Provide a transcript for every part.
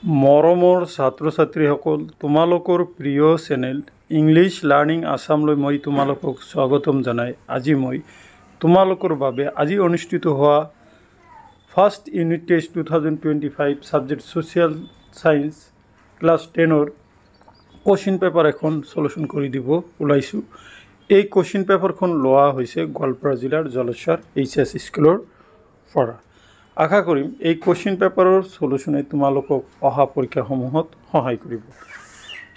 মৰমৰ ছাত্ৰ ছাত্ৰীসকল, তোমালোকৰ প্ৰিয় চেনেল ইংলিছ লাৰ্ণিং আছামলৈ মই তোমালোকক স্বাগতম জনাই আজি মই তোমালোকৰ বাবে আজি অনুষ্ঠিত হোৱা first unit test 2025 subject social science class 10ৰ কুৱেশ্যন পেপাৰ এখন সলিউশ্যন কৰি দিব ওলাইছোঁ। এই কুৱেশ্যন পেপাৰখন লোৱা হৈছে গোৱালপাৰা জিলাৰ জলেশ্বৰ HS স্কুলৰ পৰা। আশা কৰিম এই কুৱেশ্যন পেপাৰৰ সলিউশ্যনে তোমালোকক অহা পৰীক্ষাসমূহত সহায় কৰিব।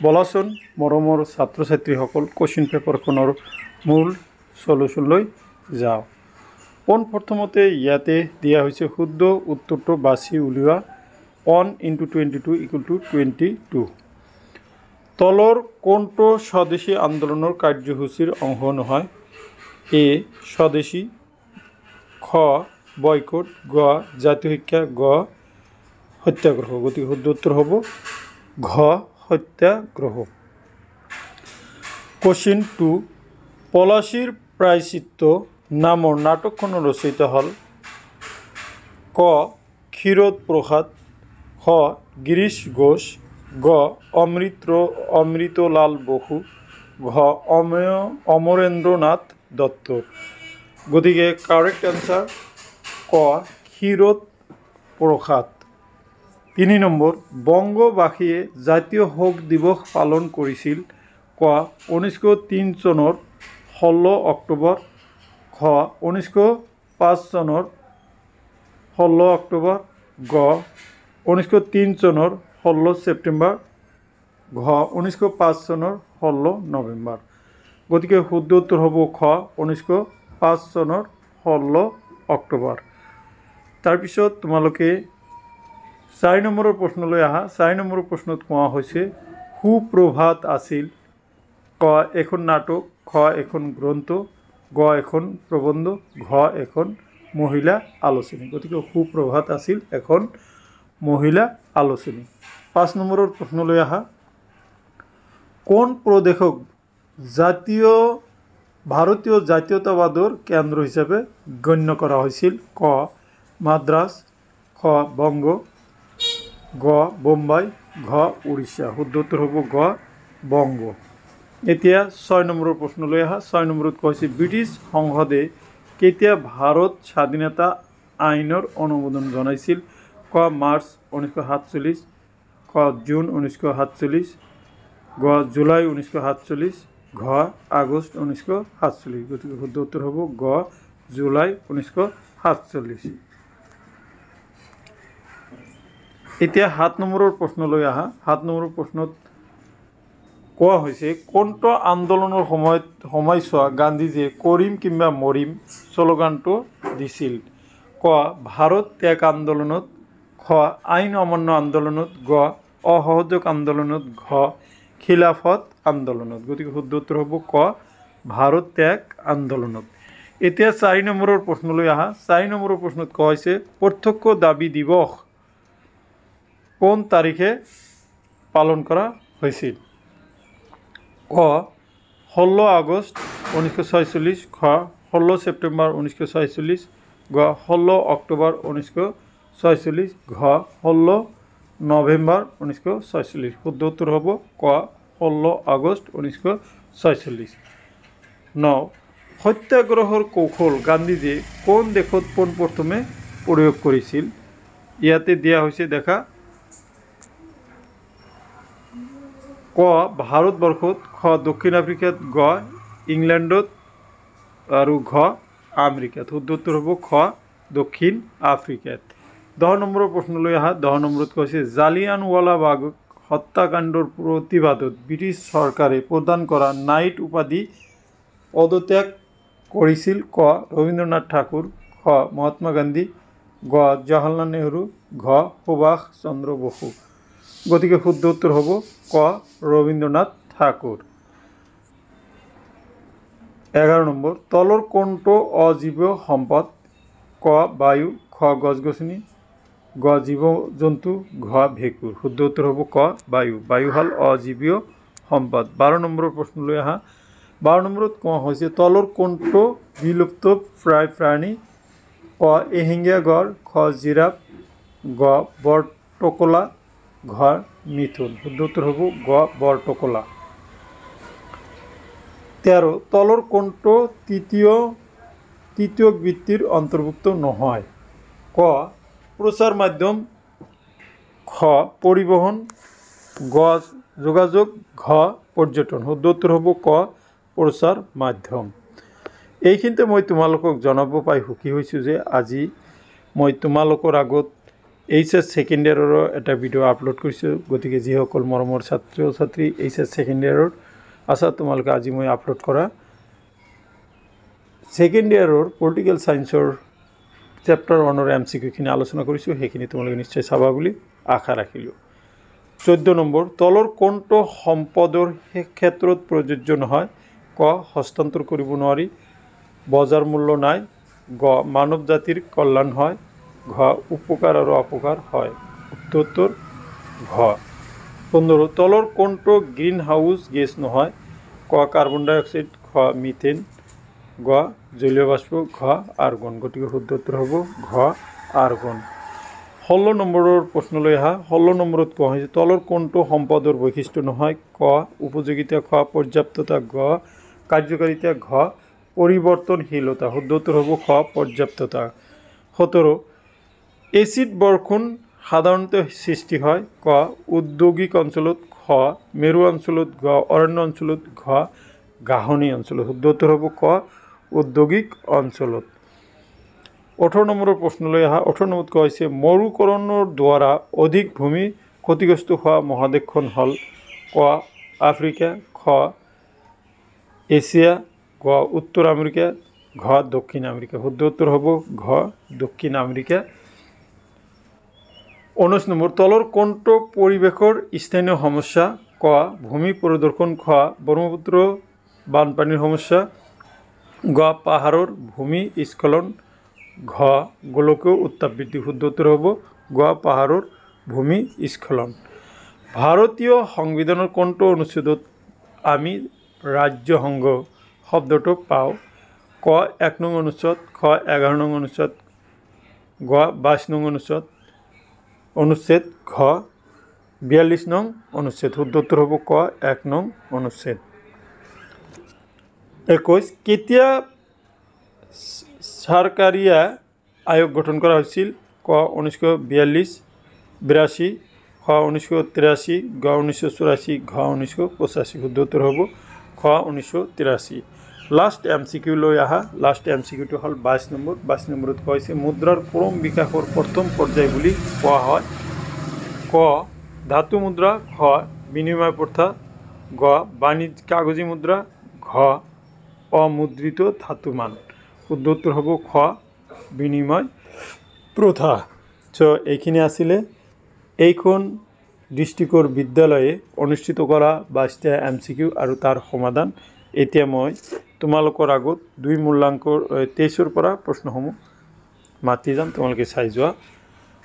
বলাচোন মৰমৰ ছাত্ৰ ছাত্ৰীসকল, কুৱেশ্যন পেপাৰখনৰ মূল সলিউশ্যনলৈ যাওঁ। পোনপ্ৰথমতে ইয়াতে দিয়া হৈছে শুদ্ধ উত্তৰটো বাছি উলিওৱা। 1 × 22 = 22। তলৰ কোনটো স্বদেশী আন্দোলনৰ কাৰ্যসূচীৰ অংশ নহয়? এ স্বদেশী, খ বয়কট, গ জাতীয় শিক্ষা, গ সত্যাগ্ৰহ। গতিকে শুদ্ধ উত্তৰ হ'ব ঘ সত্যাগ্ৰহ। কুৱেশ্যন 2, পলাশীৰ প্ৰায়শ্চিত্ত নামৰ নাটকখনৰ ৰচয়িতা হ'ল ক ক্ষীৰোদ প্ৰসাদ, খ গিৰীশ ঘোষ, গ অমৃতলাল বসু, ঘ অমৰেন্দ্ৰ নাথ দত্ত। গতিকে কাৰেক্ট এনচাৰ ক ক্ষীৰোদ প্ৰসাদ। 3 নম্বৰ, বংগবাসীয়ে জাতীয় শোক দিৱস পালন কৰিছিল ক 1903 চনৰ 16 অক্টোবৰ, খ 1905 চনৰ 16 অক্টোবৰ, গ 1903 চনৰ 16 ছেপ্টেম্বৰ, ঘ 1905 চনৰ 16 নৱেম্বৰ। গতিকে শুদ্ধ উত্তৰ হ'ব খ 1905 চনৰ 16 অক্টোবৰ। তাৰপিছত তোমালোকে 4 নম্বৰৰ প্ৰশ্নলৈ আহা। 4 নম্বৰৰ প্ৰশ্নত কোৱা হৈছে সুপ্ৰভাত আছিল ক এখন নাটক, খ এখন গ্ৰন্থ, গ এখন প্ৰবন্ধ, ঘ এখন মহিলা আলোচনী। গতিকে সুপ্ৰভাত আছিল এখন মহিলা আলোচনী। 5 নম্বৰৰ প্ৰশ্নলৈ আহা। কোন প্ৰদেশক ভাৰতীয় জাতীয়তাবাদৰ কেন্দ্ৰ হিচাপে গণ্য কৰা হৈছিল? ক মাদ্ৰাজ, খ বংগ, গ বোম্বাই, ঘ উৰিষ্যা। শুদ্ধ উত্তৰ হ'ব গ বংগ। এতিয়া 6 নম্বৰৰ প্ৰশ্নলৈ আহা। 6 নম্বৰত কৈছে ব্ৰিটিছ সংসদে কেতিয়া ভাৰত স্বাধীনতা আইনৰ অনুমোদন জনাইছিল? ক মাৰ্চ 1947, খ জুন 1947, গ জুলাই 1947, ঘ আগষ্ট 1947। গতিকে শুদ্ধ উত্তৰ হ'ব গ জুলাই 1947। এতিয়া 7 নম্বৰৰ প্ৰশ্নলৈ আহা। 7 নম্বৰৰ প্ৰশ্নত কোৱা হৈছে কোনটো আন্দোলনৰ সময়ছোৱা গান্ধীজীয়ে কৰিম কিম্বা মৰিম শ্লোগানটো দিছিল? ক ভাৰত ত্যাগ আন্দোলনত, খ আইন অমান্য আন্দোলনত, গ অসহযোগ আন্দোলনত, ঘ খিলাফত আন্দোলনত। গতিকে শুদ্ধ উত্তৰ হ'ব ক ভাৰত ত্যাগ আন্দোলনত। এতিয়া 4 নম্বৰৰ প্ৰশ্নলৈ আহা। 4 নম্বৰৰ প্ৰশ্নত কোৱা হৈছে প্ৰত্যক্ষ দাবী দিৱস কোন তাৰিখে পালন কৰা হৈছিল? ক 16 আগষ্ট 1946, খ 16 ছেপ্টেম্বৰ 1946, গ 16 অক্টোবৰ 1946, ঘ 16 নৱেম্বৰ 1946। শুদ্ধ উত্তৰ হ'ব ক 16 আগষ্ট 1946। 9, সত্যাগ্ৰহৰ কৌশল গান্ধীজীয়ে কোন দেশত পোনপ্ৰথমে প্ৰয়োগ কৰিছিল? ইয়াতে দিয়া হৈছে দেখা। ক ভাৰতবৰ্ষত, খ দক্ষিণ আফ্ৰিকাত, গ ইংলেণ্ডত, আৰু ঘ আমেৰিকাত। শুদ্ধ উত্তৰ হ'ব খ দক্ষিণ আফ্ৰিকাত। 10 নম্বৰৰ প্ৰশ্নলৈ আহা। 10 নম্বৰত কৈছে জালিয়ানৱালাবাগ হত্যাকাণ্ডৰ প্ৰতিবাদত ব্ৰিটিছ চৰকাৰে প্ৰদান কৰা নাইট উপাধি পদত্যাগ কৰিছিল? ক ৰবীন্দ্ৰনাথ ঠাকুৰ, খ মহাত্মা গান্ধী, গ জৱাহৰলাল নেহৰু, ঘ সুভাষ চন্দ্ৰ বসু। গতিকে শুদ্ধ উত্তৰ হ'ব ক ৰবীন্দ্ৰনাথ ঠাকুৰ। 11 নম্বৰ তলৰ কোনটো অজীৱ সম্পদ? ক বায়ু, খ গছ গছনি, গ জীৱ জন্তু, ঘ ভেঁকুৰ। শুদ্ধ উত্তৰ হ'ব ক বায়ু। বায়ু হ'ল অজীৱীয় সম্পদ। 12 নম্বৰৰ প্ৰশ্নলৈ আহা। 12 নম্বৰত কোৱা হৈছে তলৰ কোনটো বিলুপ্ত প্ৰায় প্ৰাণী? ক এশিঙীয়া গড়, খ জিৰাফ, গ বৰটোকোলা, ঘ মিথুন। শুদ্ধ উত্তর হব গ বরটকলা। 13 তলর কোনটো তৃতীয় বৃত্তির অন্তর্ভুক্ত নহয়? ক প্রচার মাধ্যম, খ পরিবহন, গ যোগাযোগ, ঘ পৰ্যটন। শুদ্ধ উত্তৰ হ'ব ক প্ৰচাৰ মাধ্যম। এইখিনিতে মই তোমালোকক জনাব পাই সুখী হৈছোঁ যে আজি মই তোমালোকৰ আগত HS ছেকেণ্ড ইয়াৰৰ এটা ভিডিঅ' আপলোড কৰিছোঁ। গতিকে যিসকল মৰমৰ ছাত্ৰ ছাত্ৰী HS ছেকেণ্ড ইয়াৰৰ আছা, তোমালোকে আজি মই আপলোড কৰা ছেকেণ্ড ইয়াৰৰ পলিটিকেল ছায়েন্সৰ চেপ্টাৰ 1ৰ MCQখিনি আলোচনা কৰিছোঁ। সেইখিনি তোমালোকে নিশ্চয় চাবা বুলি আশা ৰাখিলোঁ। 14 নম্বৰ তলৰ কোনটো সম্পদৰ ক্ষেত্ৰত প্ৰযোজ্য নহয়? ক হস্তান্তৰ কৰিব নোৱাৰি, বজাৰ মূল্য নাই, গ মানৱ জাতিৰ কল্যাণ হয়, ঘ উপকাৰ আৰু অপকাৰ হয়। উত্তৰ ঘ। 15 তলৰ কোনটো গ্ৰীণ হাউচ গেছ নহয়? ক কাৰ্বন ডাই অক্সাইড, খ মিথেন, গ জলীয় বাষ্প, ঘ আৰ্গন। গতিকে শুদ্ধ উত্তৰ হ'ব ঘ আৰ্গন। 16 নম্বৰৰ প্ৰশ্নলৈ আহা। 16 নম্বৰত কোৱা হৈছে তলৰ কোনটো সম্পদৰ বৈশিষ্ট্য নহয়? ক উপযোগিতা, খ পৰ্যাপ্ততা, গ কাৰ্যকাৰিতা, ঘ পৰিৱৰ্তনশীলতা। শুদ্ধ উত্তৰ হ'ব খ পৰ্যাপ্ততা। 17 এচিড বৰষুণ সাধাৰণতে সৃষ্টি হয়? ক ঔদ্যোগিক অঞ্চলত, খ মেৰু অঞ্চলত, গ অৰণ্য অঞ্চলত, ঘ ঘাঁহনি অঞ্চলত। শুদ্ধ উত্তৰ হ'ব ক ঔদ্যোগিক অঞ্চলত। 18 নম্বৰৰ প্ৰশ্নলৈ আহা। 18 নম্বৰত কোৱা হৈছে মৰুকৰণৰ দ্বাৰা অধিক ভূমি ক্ষতিগ্ৰস্ত হোৱা মহাদেশখন হ'ল? ক আফ্ৰিকা, খ এছিয়া, গ উত্তৰ আমেৰিকা, ঘ দক্ষিণ আমেৰিকা। শুদ্ধ উত্তৰ হ'ব ঘ দক্ষিণ আমেৰিকা। 19 নম্বৰ তলৰ কোনটো পৰিৱেশৰ স্থানীয় সমস্যা? ক ভূমি প্ৰদূষণ, খ ব্ৰহ্মপুত্ৰ বানপানীৰ সমস্যা, গ পাহাৰৰ ভূমি স্খলন, ঘ গোলকীয় উত্তাপ বৃদ্ধি। শুদ্ধ উত্তৰ হ'ব গ পাহাৰৰ ভূমি স্খলন। ভাৰতীয় সংবিধানৰ কোনটো অনুচ্ছেদত আমি ৰাজ্যসংঘ শব্দটো পাওঁ? ক 1 নং অনুচ্ছেদ, খ 11 নং অনুচ্ছেদ, গ 22 নং অনুচ্ছেদ, ঘ 42 নং অনুচ্ছেদ। শুদ্ধ উত্তৰ হ'ব ক 1 নং অনুচ্ছেদ। 21 কেতিয়া সৰকাৰীয়া আয়োগ গঠন কৰা হৈছিল? ক 1942-82, খ 1983, গ 1984, ঘ 1985। শুদ্ধ উত্তৰ হ'ব খ 1983। লাষ্ট MCQ লৈ আহা। লাষ্ট MCQটো হ'ল 22 নম্বৰ। 22 নম্বৰত কোৱা হৈছে মুদ্ৰাৰ ক্ৰম বিকাশৰ প্ৰথম পৰ্যায় বুলি কোৱা হয়? ক ধাতু মুদ্ৰা, খ বিনিময় প্ৰথা, গ কাগজী মুদ্ৰা, ঘ অমুদ্ৰিত ধাতু মান। শুদ্ধ উত্তৰ হ'ব খ বিনিময় প্ৰথা। এইখিনি আছিলে এইখন ডিষ্ট্ৰিক্টৰ বিদ্যালয়ে অনুষ্ঠিত কৰা 22টা MCQ আৰু তাৰ সমাধান। এতিয়া মই তোমালোকৰ আগত 2 মূল্যাংকৰ 23ৰ পৰা প্ৰশ্নসমূহ মাতি যাম, তোমালোকে চাই যোৱা।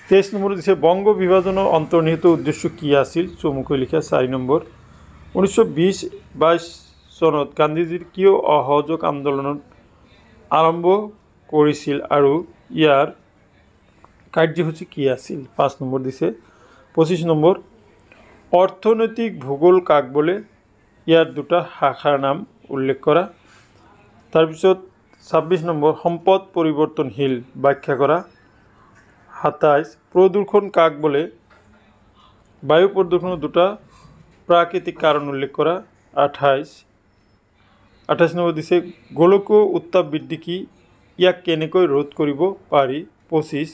23 নম্বৰত দিছে বংগ বিভাজনৰ অন্তৰ্নিহিত উদ্দেশ্য কি আছিল? চমুকৈ লিখা। 4 নম্বৰ 1920-22 চনত গান্ধীজীৰ কিয় অসহযোগ আন্দোলন আৰম্ভ কৰিছিল আৰু ইয়াৰ কাৰ্যসূচী কি আছিল? 5 নম্বৰ দিছে। 25 নম্বৰ অৰ্থনৈতিক ভূগোল কাক বোলে? ইয়াৰ 2টা শাখাৰ নাম উল্লেখ কৰা। তাৰপিছত 26 নম্বৰ সম্পদ পৰিৱৰ্তনশীল ব্যাখ্যা কৰা। 27 প্ৰদূষণ কাক বোলে? বায়ু প্ৰদূষণৰ 2টা প্ৰাকৃতিক কাৰণ উল্লেখ কৰা। 28 নম্বৰ দিছে গোলকীয় উত্তাপ বৃদ্ধি কি? ইয়াক কেনেকৈ ৰোধ কৰিব পাৰি? 25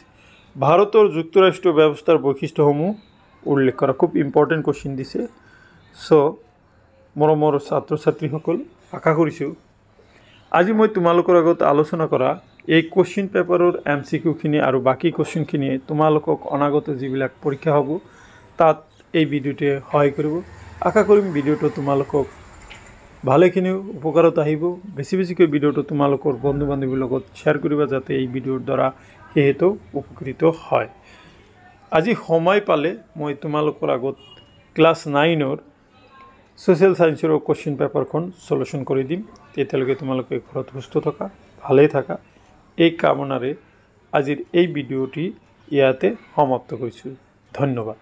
ভাৰতৰ যুক্তৰাষ্ট্ৰীয় ব্যৱস্থাৰ বৈশিষ্ট্যসমূহ উল্লেখ কৰা। খুব ইম্পৰ্টেণ্ট কুৱেশ্যন দিছে। মৰমৰ ছাত্ৰ ছাত্ৰীসকল, আশা কৰিছোঁ আজি মই তোমালোকৰ আগত আলোচনা কৰা এই কুৱেশ্যন পেপাৰৰ MCQখিনি আৰু বাকী কুৱেশ্যনখিনিয়ে তোমালোকক অনাগত যিবিলাক পৰীক্ষা হ'ব তাত এই ভিডিঅ'টোৱে সহায় কৰিব। আশা কৰিম ভিডিঅ'টো তোমালোকক ভালেখিনি উপকাৰত আহিব। বেছিকৈ ভিডিঅ'টো তোমালোকৰ বন্ধু বান্ধৱীৰ লগত শ্বেয়াৰ কৰিবা যাতে এই ভিডিঅ'ৰ দ্বাৰা সিহঁতো উপকৃত হয়। আজি সময় পালে মই তোমালোকৰ আগত ক্লাছ 9ৰ ছ'চিয়েল ছায়েন্সৰ কুৱেশ্যন পেপাৰখন সলিউশ্যন কৰি দিম। তেতিয়ালৈকে তোমালোকে ঘৰত সুস্থ থকা, ভালেই থাকা, এই কামনাৰে আজিৰ এই ভিডিঅ'টি ইয়াতে সমাপ্ত কৰিছোঁ। ধন্যবাদ।